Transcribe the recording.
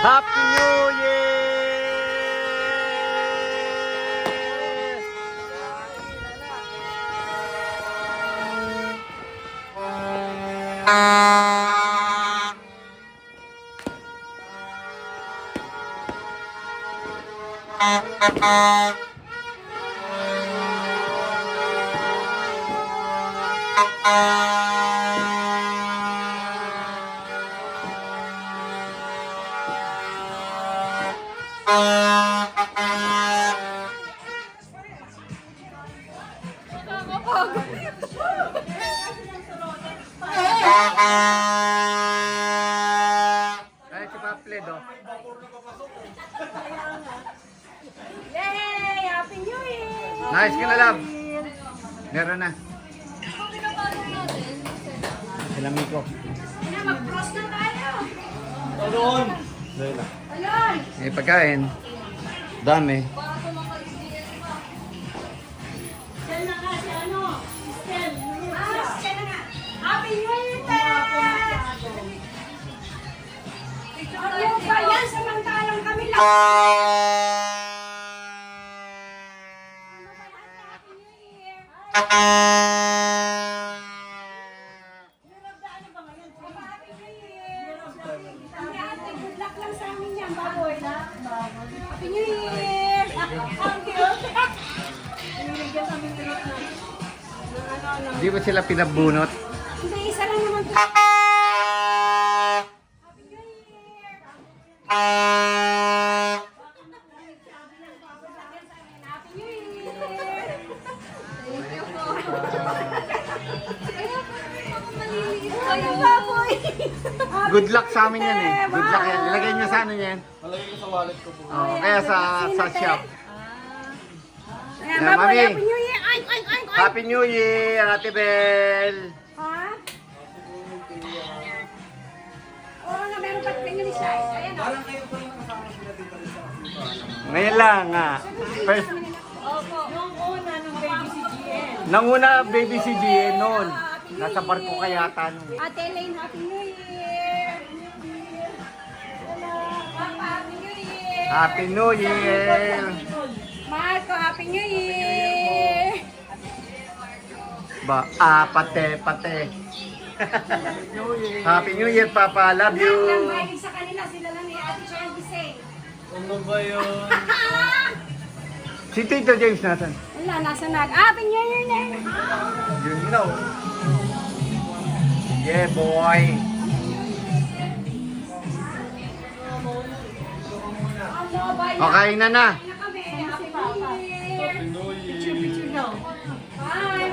Happy New Year! Ay, si Paplet, oh. Yay! Happy New Year! Nice ka na, love. Meron na. Sila Miko. Na, mag-cross na tayo! Doon! Ayun! May pagkain. Dami. Sel na nga si ano? Sel. Sel na nga. Happy New Year, Tel! Ano ba yan? Samantalang kami lang. Happy New Year! Happy New Year! Hindi ate, good luck lang sa amin yan, baboy. Happy New Year! Thank you! Binibigyan kami ng Di ba sila pinabunot? Hindi, isa lang naman to. Happy New Year! Happy New Year! Ay, baboy! Good luck sa amin yan eh. Good luck yan. Ilagay niyo sa ano yan. Malagay ko sa wallet ko po. Oh, kaya sa shop. Ayan, Yan, baboy, mami. Happy New Year! Ay, ay, ay, ay! Happy New Year, Ate Bel! Ha? Oo nga, meron pa tingin ni Shai. Ayan o. Parang kayo po yung nakasama sila dito rin sa Ngayon lang nga. First, Opo. Nung una, nung baby si GN. nanguna baby si Gian noon. Nasa barko kayata nun. Ate Elaine, Happy New Year! Papa, Happy New Year! Happy New Year! Marco, Happy New Year! Ba, pate. Happy New Year, Papa. Love you. Nang mahilig sa kanila, sila lang ni Ate Chandy Say. Ano ba yun? Si Tito James nasan? Wala, nasa nag. Happy New Year na! You know. Yeah, boy. Ano ba yan? Okay na na. Kami. Happy New Year! Pinoy. Bye!